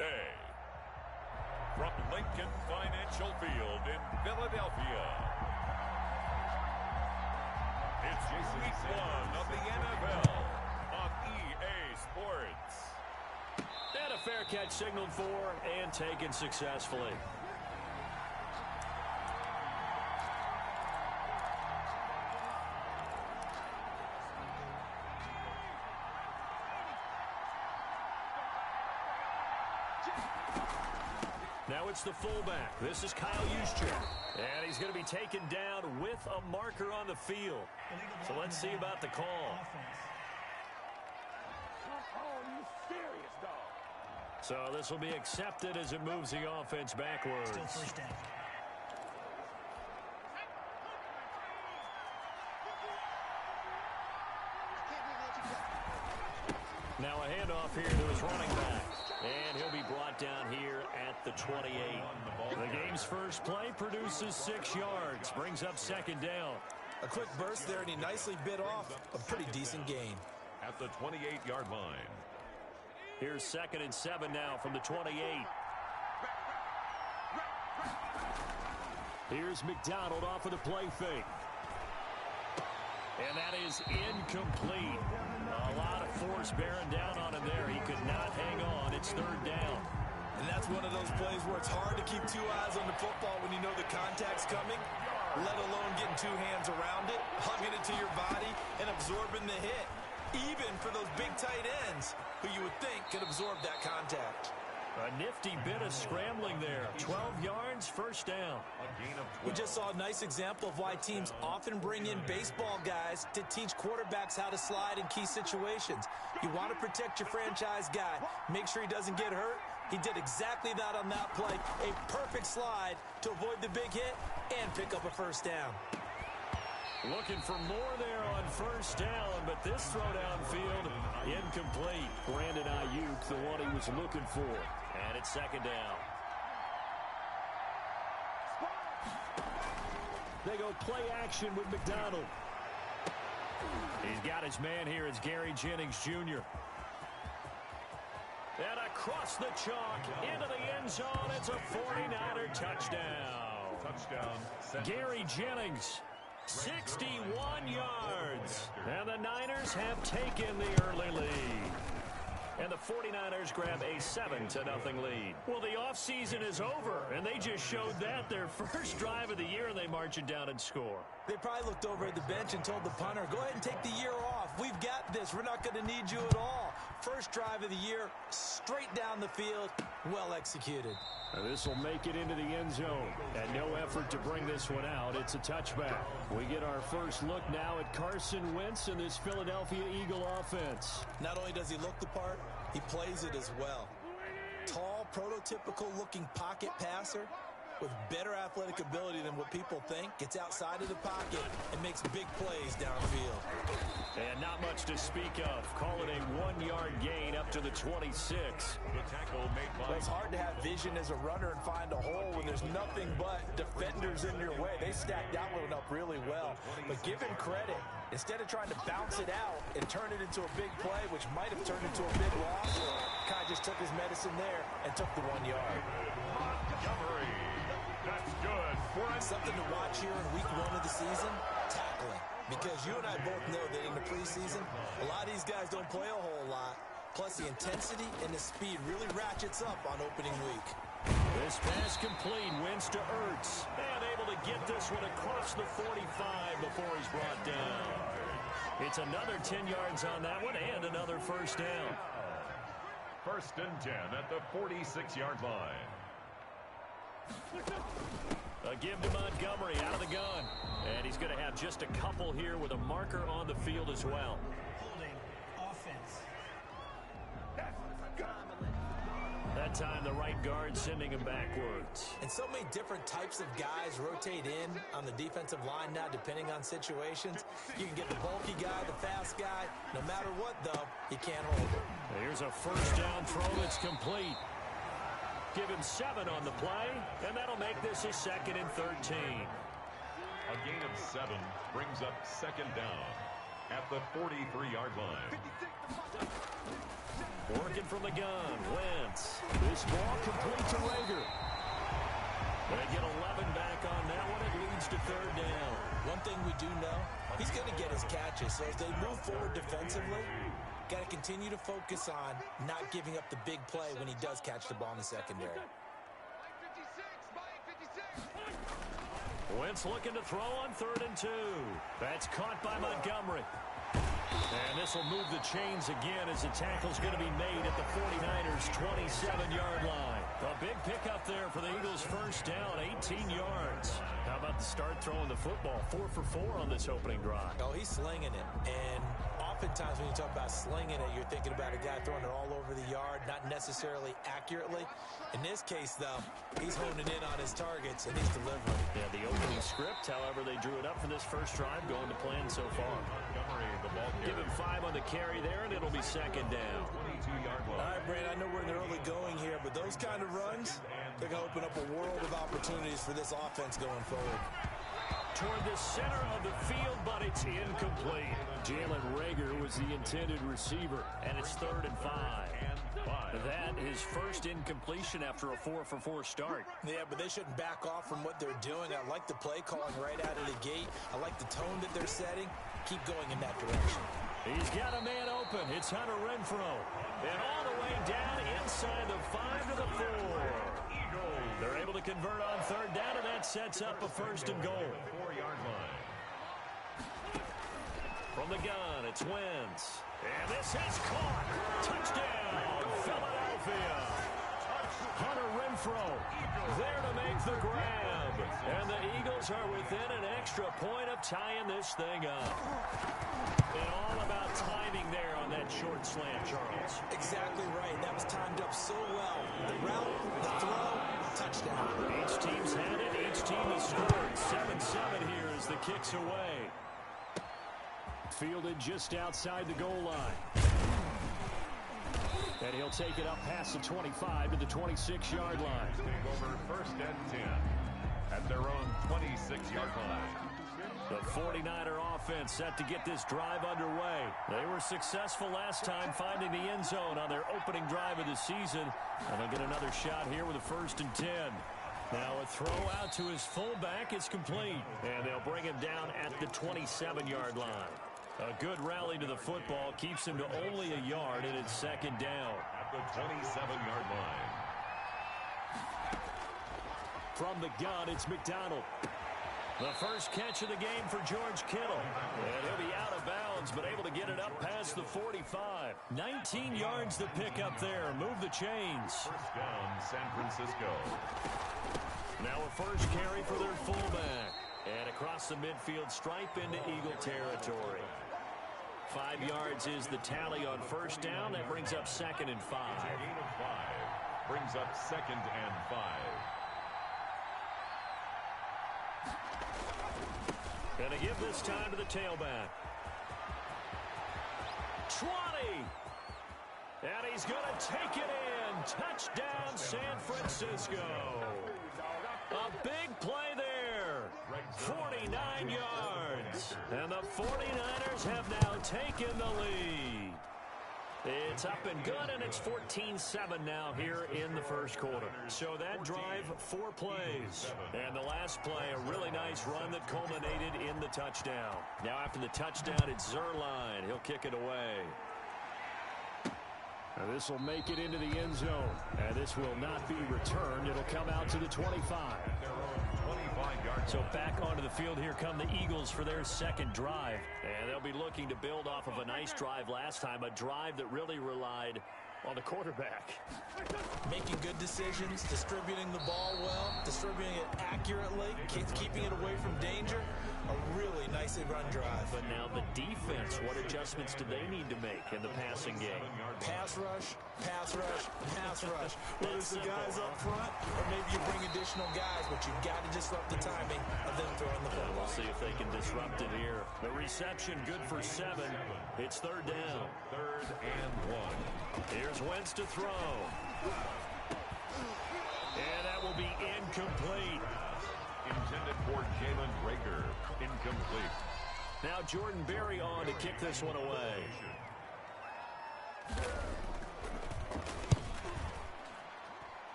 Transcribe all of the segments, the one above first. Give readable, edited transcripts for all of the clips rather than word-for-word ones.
day. From Lincoln Financial Field in Philadelphia, it's Week 1 of the NFL on EA Sports. And a fair catch signaled for and taken successfully. Now it's the fullback. This is Kyle Juszczyk. And he's going to be taken down with a marker on the field. So let's see about the call. So this will be accepted as it moves the offense backwards. Still first down. Now a handoff here to his running back. And he'll be brought down here at the 28. The game's first play produces 6 yards. Brings up second down. A quick burst there, and he nicely bit off a pretty decent gain. At the 28-yard line. Here's 2nd and 7 now from the 28. Here's McDonald off of the play fake. And that is incomplete. A lot of force bearing down on him there. He could not hang on. It's 3rd down. And that's one of those plays where it's hard to keep 2 eyes on the football when you know the contact's coming, let alone getting 2 hands around it, hugging it to your body, and absorbing the hit. Even for those big tight ends who you would think could absorb that contact. A nifty bit of scrambling there. 12 yards, first down. We just saw a nice example of why teams often bring in baseball guys to teach quarterbacks how to slide in key situations. You want to protect your franchise guy. Make sure he doesn't get hurt. He did exactly that on that play. A perfect slide to avoid the big hit and pick up a first down. Looking for more there on first down, but this throw downfield incomplete. Brandon Ayuk, the one he was looking for. And it's 2nd down. They go play action with McDonald. He's got his man here. It's Gary Jennings Jr. And across the chalk into the end zone. It's a 49er touchdown. Touchdown. Gary Jennings. 61 yards. And the Niners have taken the early lead. And the 49ers grab a 7-0 lead. Well, the offseason is over, and they just showed that their first drive of the year, and they march it down and score. They probably looked over at the bench and told the punter, go ahead and take the year off. We've got this. We're not going to need you at all. First drive of the year, straight down the field, well executed. Now this will make it into the end zone. And no effort to bring this one out. It's a touchback. We get our first look now at Carson Wentz and this Philadelphia Eagle offense. Not only does he look the part, he plays it as well. Tall, prototypical-looking pocket passer with better athletic ability than what people think. Gets outside of the pocket and makes big plays downfield. And not much to speak of. Call it a 1-yard gain up to the 26. The tackle made by... Well, it's hard to have vision as a runner and find a hole when there's nothing but defenders in your way. They stacked that one up really well. But give him credit. Instead of trying to bounce it out and turn it into a big play, which might have turned into a big loss, Kai just took his medicine there and took the 1 yard. Montgomery. That's good. Something to watch here in week 1 of the season, tackling. Because you and I both know that in the preseason, a lot of these guys don't play a whole lot. Plus, the intensity and the speed really ratchets up on opening week. This pass complete. Wins to Ertz. And able to get this one across the 45 before he's brought down. It's another 10 yards on that one and another first down. 1st and 10 at the 46-yard line. A give to Montgomery out of the gun. And he's going to have just a couple here with a marker on the field as well. Holding offense. That time the right guard sending him backwards. And so many different types of guys rotate in on the defensive line now depending on situations. You can get the bulky guy, the fast guy. No matter what, though, you can't hold him. Here's a first down throw that's complete. Give him 7 on the play, and that'll make this a 2nd and 13. A gain of 7 brings up 2nd down at the 43-yard line. Working from the gun. Wentz. This ball complete to Rager. They get 11 back on that one. It leads to third down. One thing we do know, he's going to get his catches. So as they move forward defensively, got to continue to focus on not giving up the big play when he does catch the ball in the secondary. Wentz looking to throw on 3rd and 2. That's caught by Montgomery. And this will move the chains again as the tackle's going to be made at the 49ers' 27-yard line. A big pickup there for the Eagles' first down, 18 yards. How about the start throwing the football? 4 for 4 on this opening drive. Oh, he's slinging it. And oftentimes when you talk about slinging it, you're thinking about a guy throwing it all over the yard, not necessarily accurately. In this case, though, he's honing in on his targets, and he's delivering. Yeah, the opening script, however, they drew it up for this first drive, going to plan so far. Give him 5 on the carry there, and it'll be second down. All right, Brand, I know we're in the early going here, but those kind of runs, they're going to open up a world of opportunities for this offense going forward. Toward the center of the field, but it's incomplete. Jalen Rager was the intended receiver, and it's 3rd and 5. That is first incompletion after a 4 for 4 start. Yeah, but they shouldn't back off from what they're doing. I like the play calling right out of the gate. I like the tone that they're setting. Keep going in that direction. He's got a man open. It's Hunter Renfrow. And all the way down inside the 5 to the 4. They're able to convert on 3rd down, and that sets up a 1st and goal. 4-yard line. From the gun, it's Wentz. And this is caught. Touchdown, Philadelphia. Hunter Renfrow there to make the grab. And the Eagles are within an extra point of tying this thing up. And all about timing there on that short slant, Charles. Exactly right. That was timed up so well. The route, the throw, touchdown. Each team's had it. Each team has scored. 7-7 here as the kick's away. Fielded just outside the goal line. And he'll take it up past the 25 to the 26-yard line. Take over 1st and 10 at their own 26-yard line. The 49er offense set to get this drive underway. They were successful last time finding the end zone on their opening drive of the season. And they'll get another shot here with a 1st and 10. Now a throw out to his fullback is complete. And they'll bring him down at the 27-yard line. A good rally to the football keeps him to only a yard, and it's 2nd down. At the 27-yard line. From the gun, it's McDonald. The first catch of the game for George Kittle. And he'll be out of bounds, but able to get it up past the 45. 19 yards to pick up there. Move the chains. 1st down, San Francisco. Now a first carry for their fullback. And across the midfield stripe into Eagle territory. 5 yards is the tally on 1st down. That brings up 2nd and 5. Gain of 5 brings up 2nd and 5. And to give this time to the tailback. 20. And he's going to take it in. Touchdown, San Francisco. A big play there. 49 yards. And the 49ers have now taken the lead. It's up and good, and it's 14-7 now here in the first quarter. So that drive, 4 plays. And the last play, a really nice run that culminated in the touchdown. Now after the touchdown, it's Zerline. He'll kick it away. Now this will make it into the end zone. And this will not be returned. It'll come out to the 25. So back onto the field, here come the Eagles for their 2nd drive. And they'll be looking to build off of a nice drive last time, a drive that really relied on the quarterback. Making good decisions, distributing the ball well, distributing it accurately, keeping it away from danger. A really nice run drive. But now the defense, what adjustments do they need to make in the passing game? Pass rush, pass rush, pass rush. Whether it's the guys up front or maybe you bring additional guys, but you've got to disrupt the timing of them throwing the football. We'll see if they can disrupt it here. The reception good for 7. It's 3rd down. 3rd and 1. Here's Wentz to throw. And that will be incomplete. Intended for Jalen Rager. Incomplete. Now Jordan Berry on to kick this one away.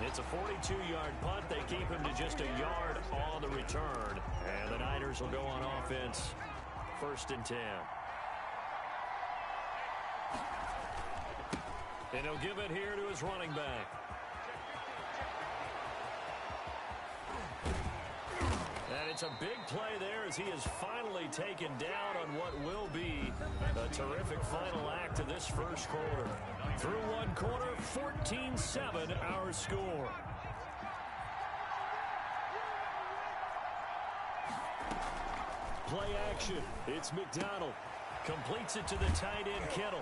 It's a 42-yard punt. They keep him to just a yard on the return. And the Niners will go on offense. 1st and 10. And he'll give it here to his running back. And it's a big play there as he is finally taken down on what will be a terrific final act of this first quarter. Through one quarter, 14-7 our score. Play action. It's McDonald. Completes it to the tight end, Kittle.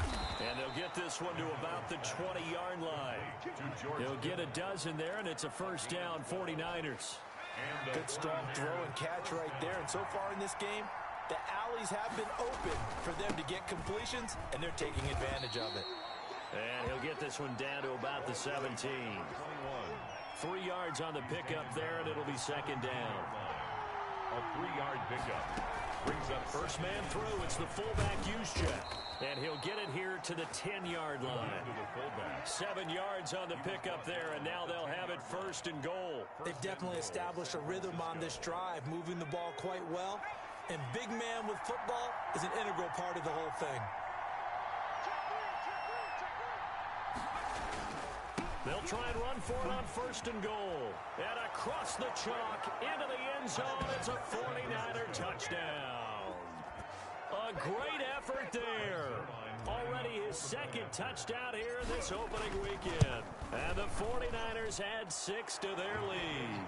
And they'll get this one to about the 20-yard line. He'll get a dozen there, and it's a first down, 49ers. Good strong throw and catch right there. And so far in this game, the alleys have been open for them to get completions, and they're taking advantage of it. And he'll get this one down to about the 17. 3 yards on the pickup there, and it'll be second down. A 3-yard pickup. Brings up first man through. It's the fullback use check. And he'll get it here to the 10-yard line. 7 yards on the pickup there, and now they'll have it 1st and goal. They've definitely established a rhythm on this drive, moving the ball quite well. And big man with football is an integral part of the whole thing. They'll try and run for it on 1st and goal. And across the chalk, into the end zone, it's a 49er touchdown. A great effort there. Already his 2nd touchdown here this opening weekend. And the 49ers add 6 to their lead.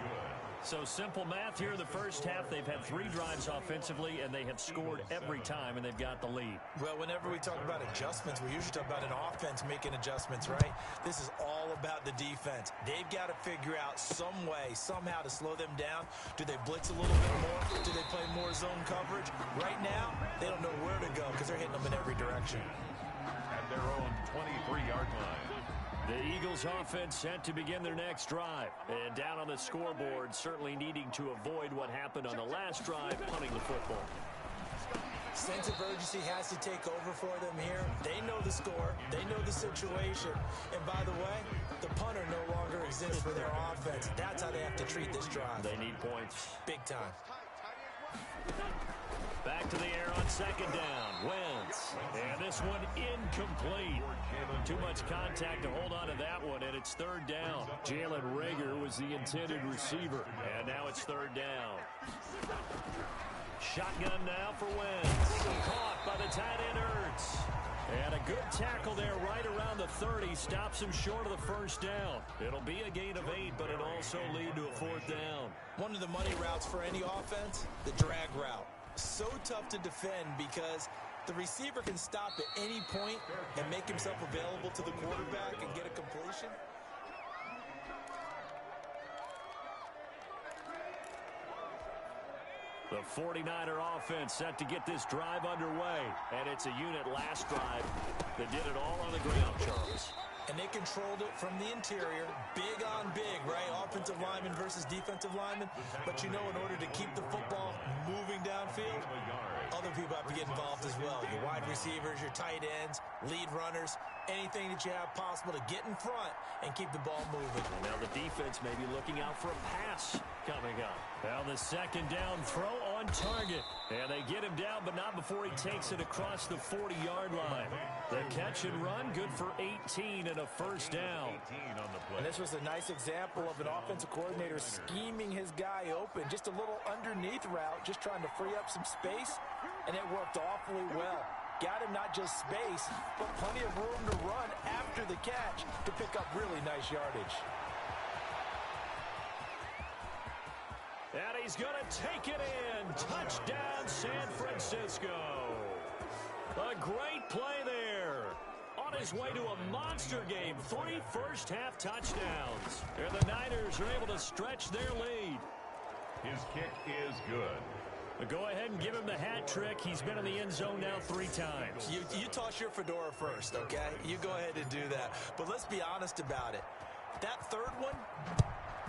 So simple math here in the first half. They've had 3 drives offensively, and they have scored every time, and they've got the lead. Well, whenever we talk about adjustments, we usually talk about an offense making adjustments, right? This is all about the defense. They've got to figure out some way, somehow to slow them down. Do they blitz a little bit more? Do they play more zone coverage? Right now, they don't know where to go because they're hitting them in every direction. At their own 23-yard line. The Eagles offense set to begin their next drive. And down on the scoreboard, certainly needing to avoid what happened on the last drive, punting the football. Sense of urgency has to take over for them here. They know the score. They know the situation. And by the way, the punter no longer exists for their offense. That's how they have to treat this drive. They need points. Big time. Back to the air on 2nd down. Wentz. And this one incomplete. Too much contact to hold on to that one, and it's 3rd down. Jalen Reagor was the intended receiver, and now it's 3rd down. Shotgun now for Wentz. Caught by the tight end Ertz. And a good tackle there right around the 30. Stops him short of the first down. It'll be a gain of 8, but it'll also lead to a 4th down. One of the money routes for any offense, the drag route. So tough to defend because the receiver can stop at any point and make himself available to the quarterback and get a completion. The 49er offense set to get this drive underway. And it's a unit last drive that did it all on the ground, Charles. And they controlled it from the interior, big on big, right? Offensive lineman versus defensive lineman. But you know, in order to keep the football moving downfield, other people have to get involved as well. Your wide receivers, your tight ends, lead runners, anything that you have possible to get in front and keep the ball moving. And now the defense may be looking out for a pass coming up. Now the 2nd down throw on target. And they get him down, but not before he takes it across the 40-yard line. The catch and run, good for 18 and a first down. And this was a nice example of an offensive coordinator scheming his guy open. Just a little underneath route, just trying to free up some space, and it worked awfully well. Got him not just space, but plenty of room to run after the catch to pick up really nice yardage. And he's going to take it in. Touchdown, San Francisco. A great play there. On his way to a monster game. 3 first-half touchdowns. And the Niners are able to stretch their lead. His kick is good. But go ahead and give him the hat trick. He's been in the end zone now 3 times. You toss your fedora first, okay? You go ahead and do that. But let's be honest about it. That 3rd one,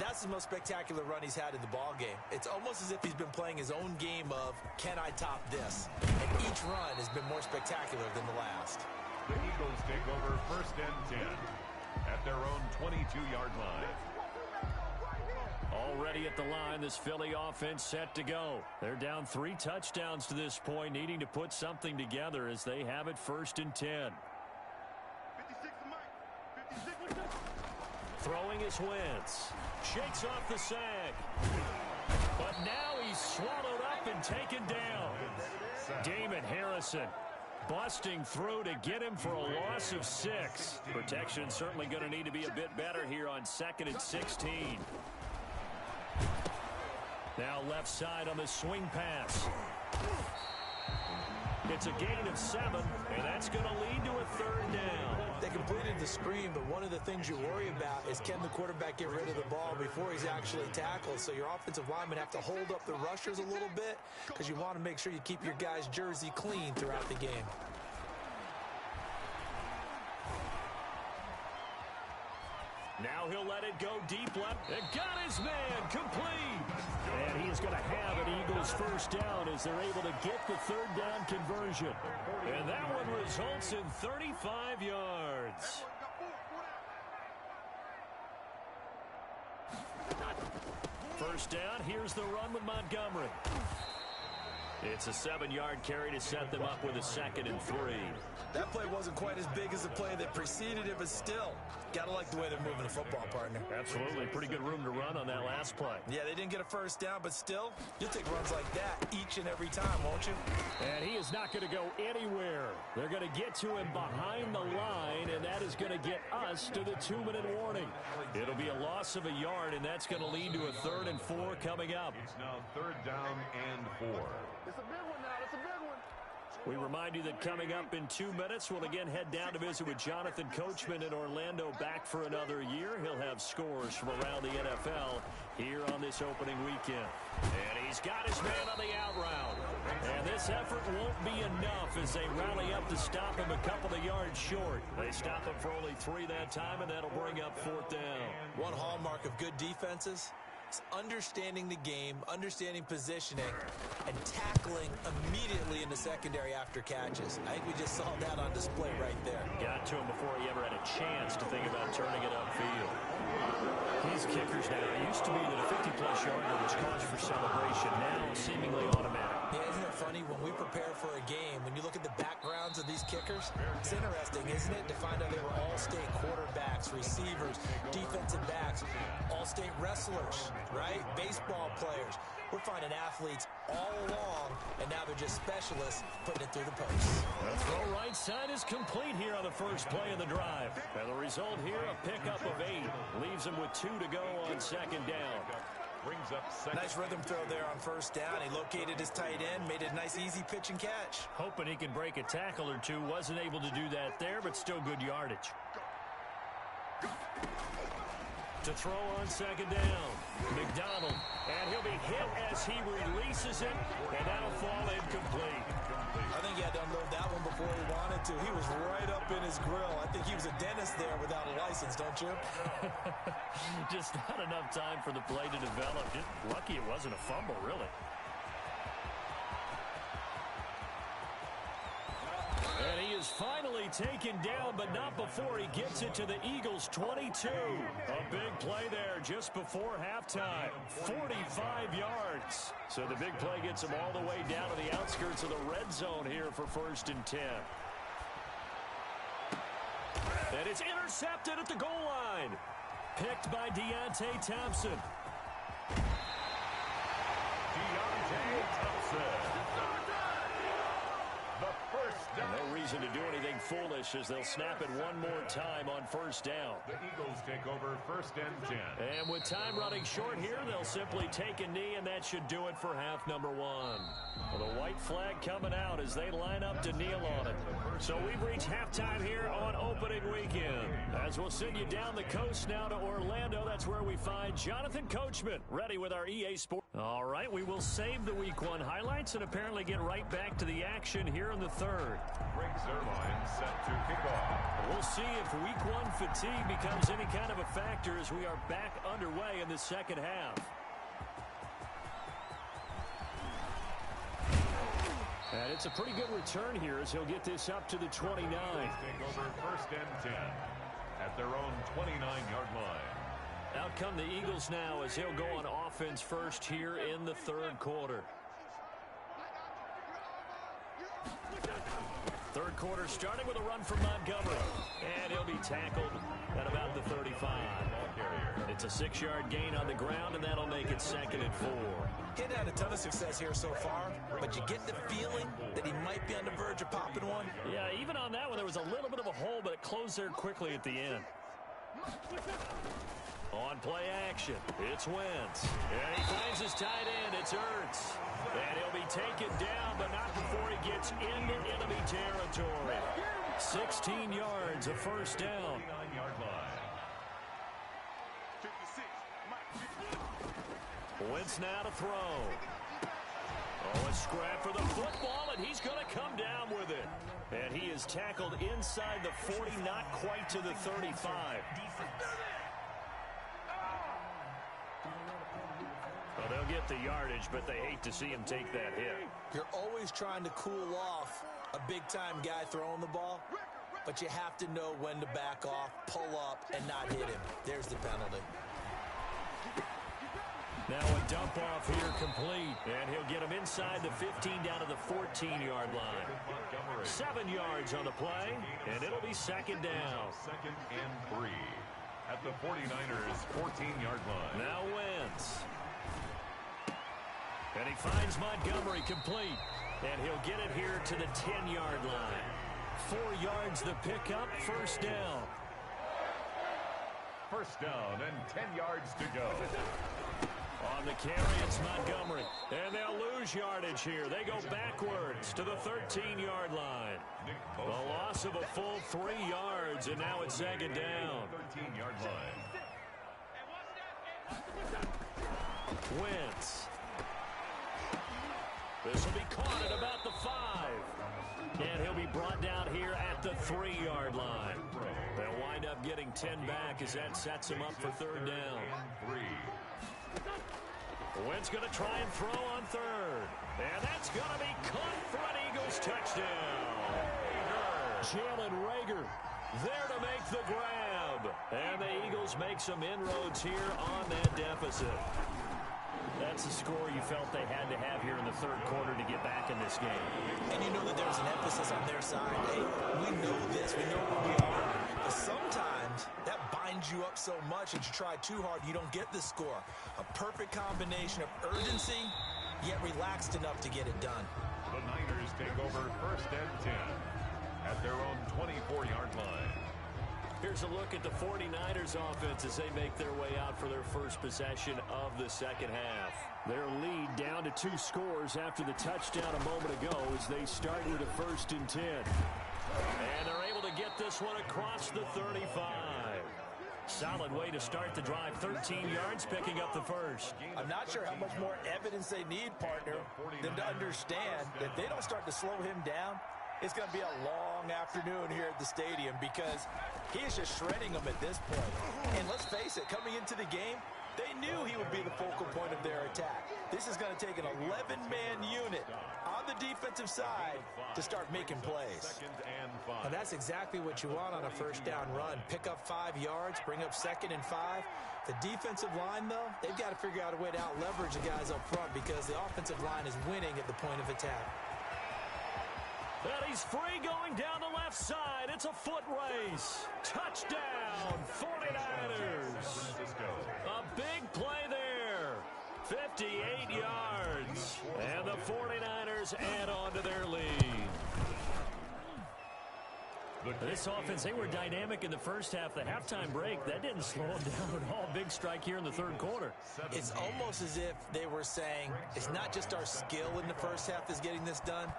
that's the most spectacular run he's had in the ball game. It's almost as if he's been playing his own game of, can I top this? And each run has been more spectacular than the last. The Eagles take over 1st and 10 at their own 22-yard line. Already at the line, this Philly offense set to go. They're down 3 touchdowns to this point, needing to put something together as they have it 1st and 10. Throwing is Wentz. Shakes off the sag. But now he's swallowed up and taken down. Damon Harrison busting through to get him for a loss of 6. Protection certainly going to need to be a bit better here on 2nd and 16. Now left side on the swing pass. It's a gain of 7, and that's going to lead to a 3rd down. They completed the screen, but one of the things you worry about is can the quarterback get rid of the ball before he's actually tackled. So your offensive linemen have to hold up the rushers a little bit because you want to make sure you keep your guy's jersey clean throughout the game. Now he'll let it go deep left. It got his man complete. And he is going to have an Eagles 1st down as they're able to get the 3rd down conversion. And that one results in 35 yards. First down, here's the run with Montgomery. It's a 7-yard carry to set them up with a 2nd and 3. That play wasn't quite as big as the play that preceded it, but still, gotta like the way they're moving the football, partner. Absolutely. Pretty good room to run on that last play. Yeah, they didn't get a 1st down, but still, you'll take runs like that each and every time, won't you? And he is not going to go anywhere. They're going to get to him behind the line, and that is going to get us to the 2-minute warning. It'll be a loss of a yard, and that's going to lead to a 3rd and 4 coming up. It's now 3rd down and 4. It's a big one now. It's a big one. We remind you that coming up in 2 minutes, we'll again head down to visit with Jonathan Coachman in Orlando, back for another year. He'll have scores from around the NFL here on this opening weekend. And he's got his man on the out route. And this effort won't be enough as they rally up to stop him a couple of yards short. They stop him for only 3 that time, and that'll bring up 4th down. One hallmark of good defenses is understanding the game, understanding positioning, and tackling immediately in the secondary after catches. I think we just saw that on display right there. Got to him before he ever had a chance to think about turning it upfield. These kickers now, it used to be that a 50-plus yarder was cause for celebration, now seemingly automatic. Yeah, isn't it funny? When we prepare for a game, when you look at the backgrounds of these kickers, it's interesting, isn't it, to find out they were all-state quarterbacks, receivers, defensive backs, all-state wrestlers, right? Baseball players. We're finding athletes all along, and now they're just specialists putting it through the post. The throw right side is complete here on the first play of the drive. And the result here, a pickup of 8. Leaves him with 2 to go on 2nd down. Brings up 2nd. Nice rhythm throw there on 1st down. He located his tight end, made it a nice, easy pitch and catch. Hoping he can break a tackle or two. Wasn't able to do that there, but still good yardage. To throw on 2nd down. McDonald. And he'll be hit as he releases it, and that'll fall incomplete. I think he had to unload that one before he wanted to. He was right up in his grill. I think he was a dentist there without a license, don't you? Just not enough time for the play to develop. Just lucky it wasn't a fumble, really. And he is finally taken down, but not before he gets it to the Eagles' 22. A big play there just before halftime. 45 yards. So the big play gets him all the way down to the outskirts of the red zone here for 1st and 10. And it's intercepted at the goal line. Picked by Deontay Thompson. Deontay Thompson. No reason to do anything foolish as they'll snap it one more time on 1st down. The Eagles take over 1st and 10. And with time running short here, they'll simply take a knee, and that should do it for half number 1. Well, the white flag coming out as they line up to kneel on it. So we've reached halftime here on opening weekend. As we'll send you down the coast now to Orlando, that's where we find Jonathan Coachman, ready with our EA Sports. All right, we will save the Week 1 highlights and apparently get right back to the action here in the 3rd. Greg Zuerlein set to kick off. We'll see if Week 1 fatigue becomes any kind of a factor as we are back underway in the 2nd half. And it's a pretty good return here as he'll get this up to the 29. Take over 1st and 10 at their own 29-yard line. Out come the Eagles now as he'll go on offense first here in the third quarter. Third quarter starting with a run from Montgomery. And he'll be tackled at about the 35. It's a 6-yard gain on the ground, and that'll make it 2nd and 4. He hadn't had a ton of success here so far, but you get the feeling that he might be on the verge of popping one. Yeah, even on that one, there was a little bit of a hole, but it closed there quickly at the end. On play action, it's Wentz. And he finds his tight end, it's Ertz. And he'll be taken down, but not before he gets into enemy territory. 16 yards, a first down. Wentz now to throw. Oh, a scrap for the football, and he's going to come down with it. And he is tackled inside the 40, not quite to the 35. Well, they'll get the yardage, but they hate to see him take that hit. You're always trying to cool off a big-time guy throwing the ball, but you have to know when to back off, pull up, and not hit him. There's the penalty. Now a dump off here complete, and he'll get him inside the 15 down to the 14-yard line. 7 yards on the play, and it'll be 2nd down. 2nd and 3 at the 49ers 14-yard line. Now Wentz. And he finds Montgomery complete, and he'll get it here to the 10-yard line. 4 yards the pickup, first down. First down and 10 yards to go. On the carry, it's Montgomery. And they'll lose yardage here. They go backwards to the 13-yard line. The loss of a full 3 yards, and now it's 2nd down. 13-yard line. Wentz. This will be caught at about the 5. And he'll be brought down here at the 3-yard line. They'll wind up getting 10 back as that sets him up for 3rd down. Wentz going to try and throw on 3rd. And that's going to be caught for an Eagles touchdown. Jalen Reagor there to make the grab. And the Eagles make some inroads here on that deficit. That's the score you felt they had to have here in the 3rd quarter to get back in this game. And you know that there's an emphasis on their side. Hey, we know this. We know where we are. But sometimes that binds you up so much that you try too hard, you don't get the score. A perfect combination of urgency, yet relaxed enough to get it done. The Niners take over 1st and 10 at their own 24-yard line. Here's a look at the 49ers offense as they make their way out for their first possession of the 2nd half. Their lead down to 2 scores after the touchdown a moment ago as they start with a 1st and 10. And they're able to get this one across the 35. Solid way to start the drive. 13 yards, picking up the first. I'm not sure how much more evidence they need, partner, than to understand that if they don't start to slow him down, it's going to be a long afternoon here at the stadium because he is just shredding them at this point. And let's face it, coming into the game, they knew he would be the focal point of their attack. This is going to take an 11-man unit on the defensive side to start making plays. And that's exactly what you want on a 1st down run. Pick up 5 yards, bring up 2nd and 5. The defensive line, though, they've got to figure out a way to out-leverage the guys up front because the offensive line is winning at the point of attack. And he's free going down the left side. It's a foot race. Touchdown, 49ers. A big play there. 58 yards. And the 49ers add on to their lead. This offense, they were dynamic in the first half. The halftime break, that didn't slow them down at all. Big strike here in the 3rd quarter. It's almost as if they were saying, it's not just our skill in the first half that's getting this done,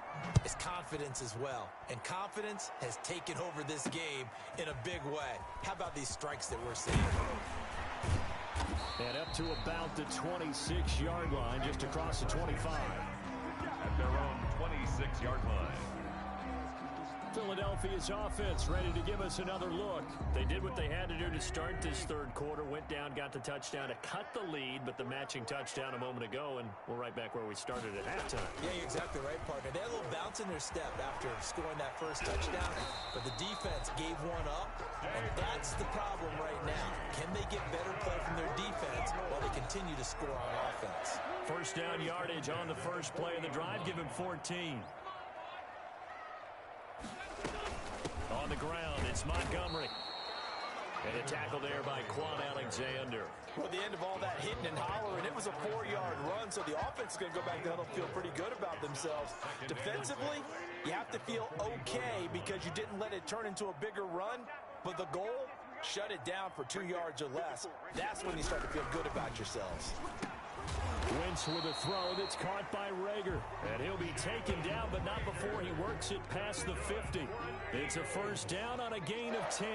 it's confidence as well. And confidence has taken over this game in a big way. How about these strikes that we're seeing? And up to about the 26-yard line, just across the 25. At their own 26-yard line. Philadelphia's offense ready to give us another look. They did what they had to do to start this third quarter. Went down, got the touchdown to cut the lead, but the matching touchdown a moment ago, and we're right back where we started at halftime. Yeah, you're exactly right, partner. They had a little bounce in their step after scoring that first touchdown, but the defense gave one up, and that's the problem right now. Can they get better play from their defense while they continue to score on offense? First down yardage on the first play of the drive. Give him 14. On the ground, it's Montgomery. And a tackle there by Quan Alexander. Well, at the end of all that hitting and hollering, it was a 4-yard run, so the offense is going to go back down and feel pretty good about themselves. Defensively, you have to feel okay because you didn't let it turn into a bigger run, but the goal, shut it down for 2 yards or less. That's when you start to feel good about yourselves. Wentz with a throw that's caught by Rager. And he'll be taken down, but not before he works it past the 50. It's a first down on a gain of 10.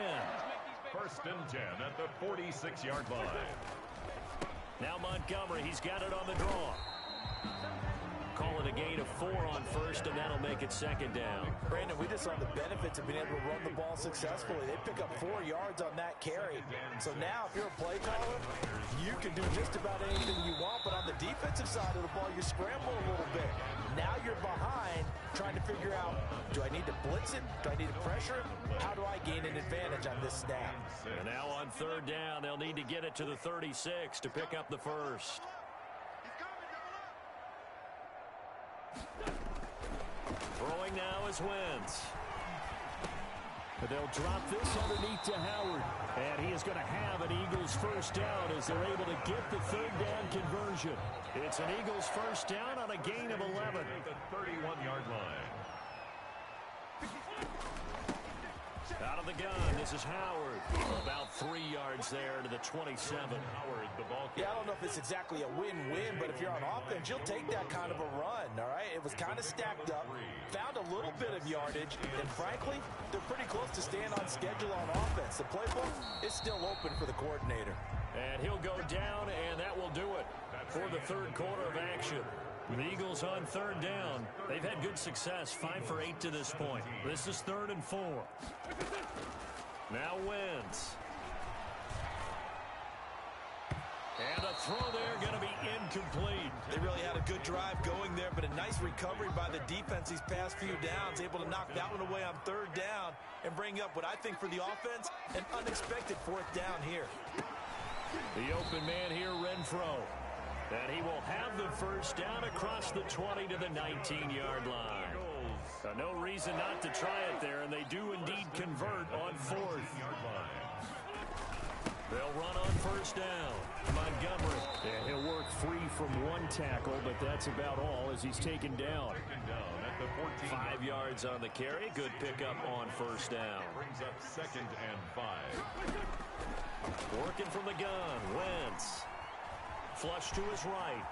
First and 10 at the 46-yard line. Now Montgomery, he's got it on the draw. Call it a gain of 4 on first, and that'll make it second down. Brandon, we just saw the benefits of being able to run the ball successfully. They pick up 4 yards on that carry. So now, if you're a play caller, you can do just about anything you want, but on the defensive side of the ball, you scramble a little bit. Now you're behind, trying to figure out, do I need to blitz it? Do I need to pressure it? How do I gain an advantage on this snap? And now on third down, they'll need to get it to the 36 to pick up the first. Throwing now is Wentz. But they'll drop this underneath to Howard. And he is going to have an Eagles first down as they're able to get the third down conversion. It's an Eagles first down on a gain of 11. At the 31-yard line. Out of the gun, this is Howard. About 3 yards there to the 27. Howard, the ball. Yeah, I don't know if it's exactly a win-win, but if you're on offense, you'll take that kind of a run, all right? It was kind of stacked up, found a little bit of yardage, and frankly, they're pretty close to staying on schedule on offense. The playbook is still open for the coordinator. And he'll go down, and that will do it for the third quarter of action. The Eagles on third down. They've had good success, 5 for 8 to this point. This is 3rd and 4. Now Wentz. And a throw there going to be incomplete. They really had a good drive going there, but a nice recovery by the defense these past few downs, able to knock that one away on third down and bring up what I think for the offense, an unexpected 4th down here. The open man here, Renfro. And he will have the first down across the 20 to the 19-yard line. No reason not to try it there, and they do indeed convert on 4th. They'll run on first down. Montgomery. And he'll work free from 1 tackle, but that's about all as he's taken down. 5 yards on the carry. Good pickup on first down. Brings up 2nd and 5. Working from the gun. Wentz. Flush to his right.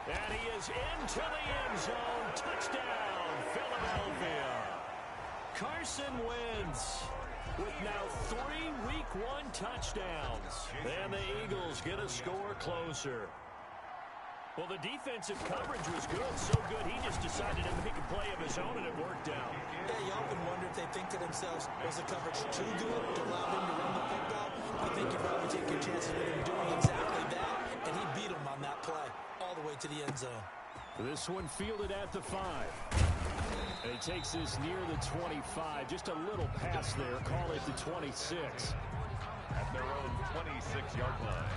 And he is into the end zone. Touchdown, Philadelphia. Carson Wentz with now 3 Week 1 touchdowns. And the Eagles get a score closer. Well, the defensive coverage was good, so good he just decided to make a play of his own, and it worked out. Yeah, you often wonder if they think to themselves, was the coverage too good to allow him to run the football? I think you probably take your chances with him doing exactly that, and he beat him on that play all the way to the end zone. This one fielded at the 5. And he takes this near the 25. Just a little pass there. Call it the 26. At their own 26-yard line.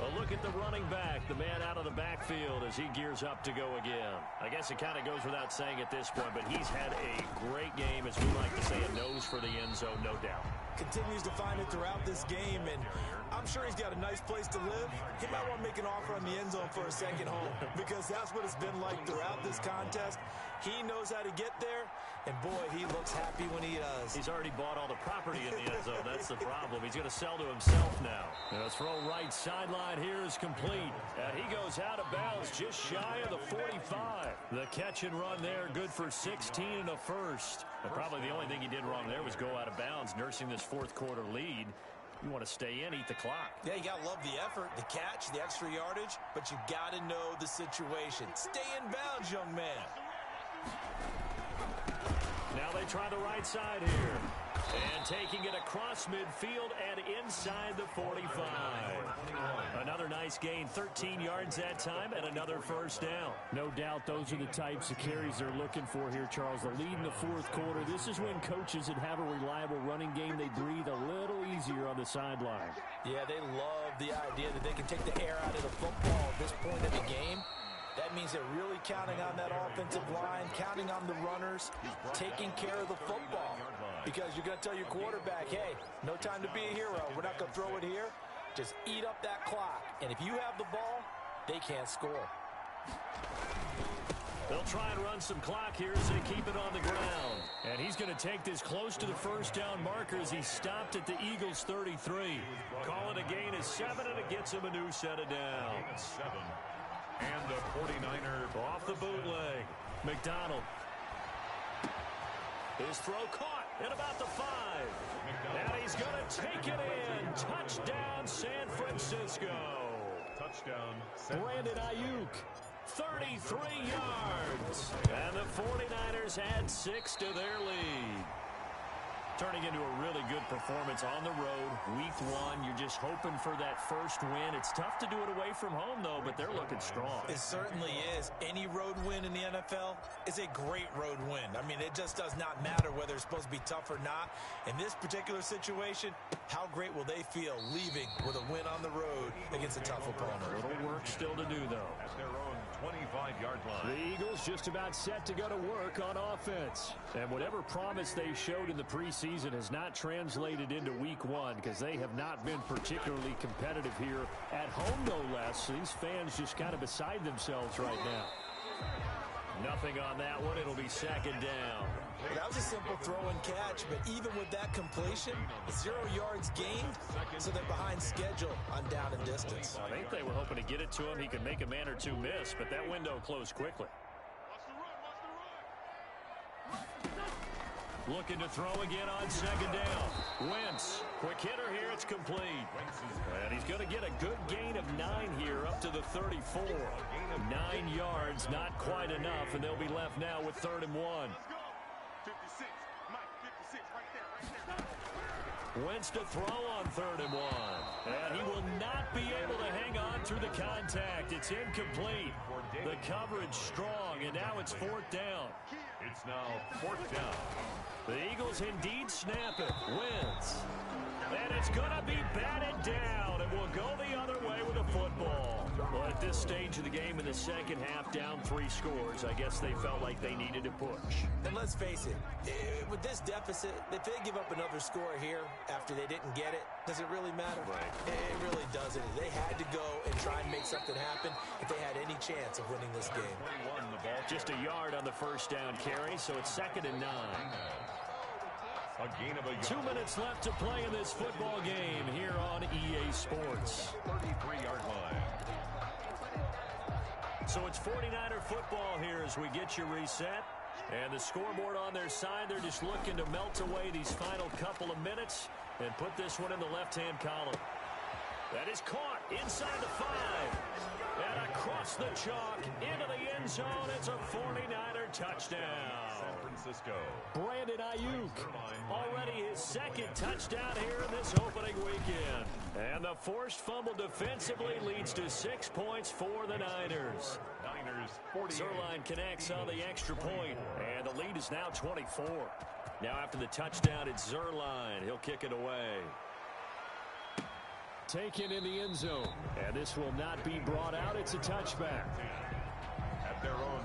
A look at the running back, the man out of the backfield as he gears up to go again. I guess it kind of goes without saying at this point, but he's had a great game, as we like to say, a nose for the end zone, no doubt. Continues to find it throughout this game, and I'm sure he's got a nice place to live. He might want to make an offer on the end zone for a second home, because that's what it's been like throughout this contest. He knows how to get there, and boy, he looks happy when he does. He's already bought all the property in the end zone. That's the problem. He's going to sell to himself now. And a throw right sideline here is complete. And he goes out of bounds just shy of the 45. The catch and run there, good for 16 and a first. And probably the only thing he did wrong there was go out of bounds, nursing this 4th quarter lead. You want to stay in, eat the clock. Yeah, you got to love the effort, the catch, the extra yardage, but you got to know the situation. Stay in bounds, young man. Now they they try the right side here. And taking it across midfield and inside the 45. Another nice gain, 13 yards that time, and another first down. No doubt those are the types of carries they're looking for here, Charles. The lead in the fourth quarter. This is when coaches that have a reliable running game, they breathe a little easier on the sideline. Yeah, they love the idea that they can take the air out of the football at this point in the game. That means they're really counting on that offensive line, counting on the runners, taking care of the football. Because you're going to tell your quarterback, hey, no time to be a hero. We're not going to throw it here. Just eat up that clock. And if you have the ball, they can't score. They'll try and run some clock here as they keep it on the ground. And he's going to take this close to the first down marker as he stopped at the Eagles' 33. Call it a gain of 7, and it gets him a new set of downs. 7. And the 49er Off the bootleg. McDonald. His throw caught at about the 5. And he's going to take it in. Touchdown, San Francisco. touchdown. Brandon Ayuk, 33 yards. And the 49ers add 6 to their lead. Turning into a really good performance on the road. Week 1, you're just hoping for that first win. It's tough to do it away from home, though, but they're looking strong. It certainly is. Any road win in the NFL is a great road win. I mean, it just does not matter whether it's supposed to be tough or not. In this particular situation, how great will they feel leaving with a win on the road against a tough opponent? A little work still to do, though. At their own 25-yard line. The Eagles just about set to go to work on offense. And whatever promise they showed in the preseason has not translated into week 1 because they have not been particularly competitive here at home, no less. So these fans just kind of beside themselves right now. Nothing on that one. It'll be second down. That was a simple throw and catch, but even with that completion, 0 yards gained, so they're behind schedule on down and distance. I think they were hoping to get it to him. He could make a man or two miss, but that window closed quickly. Looking to throw again on second down. Wentz, quick hitter here, it's complete. And he's going to get a good gain of 9 here up to the 34. 9 yards, not quite enough, and they'll be left now with 3rd and 1. 56, Mike, 56, right there. Wentz to throw on 3rd and 1. And he will not be able to hang on through the contact. It's incomplete. The coverage strong, and now it's 4th down. It's now 4th down. The Eagles indeed snap it. Wentz. And it's going to be batted down, and we'll go the other way with the football. Well, at this stage of the game in the second half, down 3 scores, I guess they felt like they needed to push. And let's face it, with this deficit, if they give up another score here after they didn't get it, does it really matter? Right. It really doesn't. They had to go and try and make something happen if they had any chance of winning this game. Just a yard on the first down carry, so it's 2nd and 9. A gain of a yard. 2 minutes left to play in this football game here on EA Sports. 33-yard line. So it's 49er football here as we get you reset. And the scoreboard on their side, they're just looking to melt away these final couple of minutes and put this one in the left-hand column. That is caught inside the 5. And across the chalk into the end zone. It's a 49er touchdown. San Francisco. Brandon Ayuk, already his 2nd touchdown here in this opening weekend. And the forced fumble defensively leads to 6 points for the Niners. Niners 48. Zerline connects on the extra point, and the lead is now 24. Now after the touchdown, it's Zerline. He'll kick it away. Taken in the end zone. And this will not be brought out. It's a touchback. At their own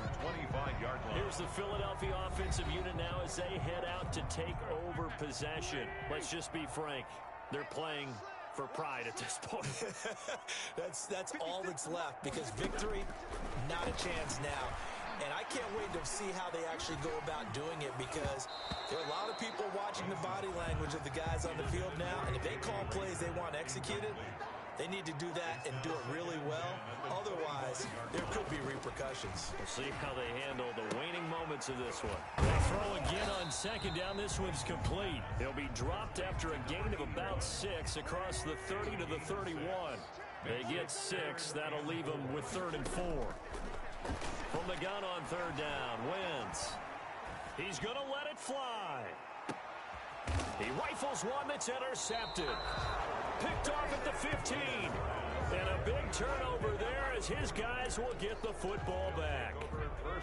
25-yard line. Here's the Philadelphia offensive unit now as they head out to take over possession. Let's just be frank. They're playing for pride at this point. That's all that's left because victory, not a chance now. And I can't wait to see how they actually go about doing it because there are a lot of people watching the body language of the guys on the field now. And if they call plays they want executed, they need to do that and do it really well. Otherwise, there could be repercussions. We'll see how they handle the waning moments of this one. They throw again on 2nd down. This one's complete. He'll be dropped after a gain of about 6 across the 30 to the 31. They get 6. That'll leave them with 3rd and 4. From the gun on 3rd down, Wentz. He's going to let it fly. He rifles one that's intercepted. Picked off at the 15. And a big turnover there as his guys will get the football back.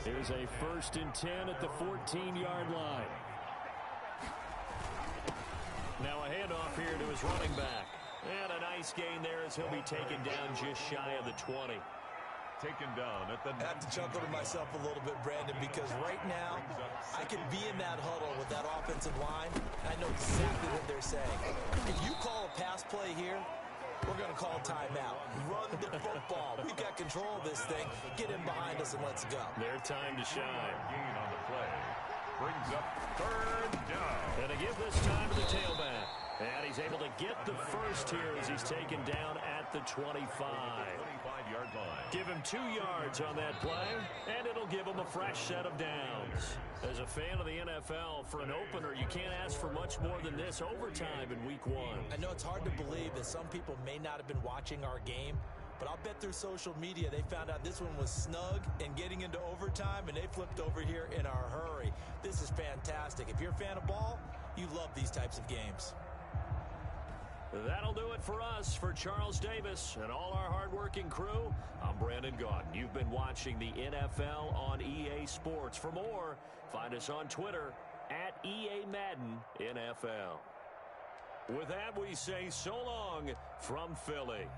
Here's a 1st and 10 at the 14-yard line. Now a handoff here to his running back. And a nice gain there as he'll be taken down just shy of the 20. Taken down at the... I have to chuckle to myself a little bit, Brandon, because right now I could be in that huddle with that offensive line, and I know exactly what they're saying. If you call a pass play here, we're going to call timeout. Run the football. We've got control of this thing. Get in behind us and let's go. Their time to shine. Gain on the play. Brings up 3rd down. And to give this time to the tailback. And he's able to get the first here as he's taken down at the 25. 25-yard line. Give him 2 yards on that play, and it'll give him a fresh set of downs. As a fan of the NFL, for an opener, you can't ask for much more than this overtime in Week 1. I know it's hard to believe that some people may not have been watching our game, but I'll bet through social media they found out this one was snug and getting into overtime, and they flipped over here in a hurry. This is fantastic. If you're a fan of ball, you love these types of games. That'll do it for us. For Charles Davis and all our hardworking crew, I'm Brandon Gaudin. You've been watching the NFL on EA Sports. For more, find us on Twitter at EA Madden NFL. With that, we say so long from Philly.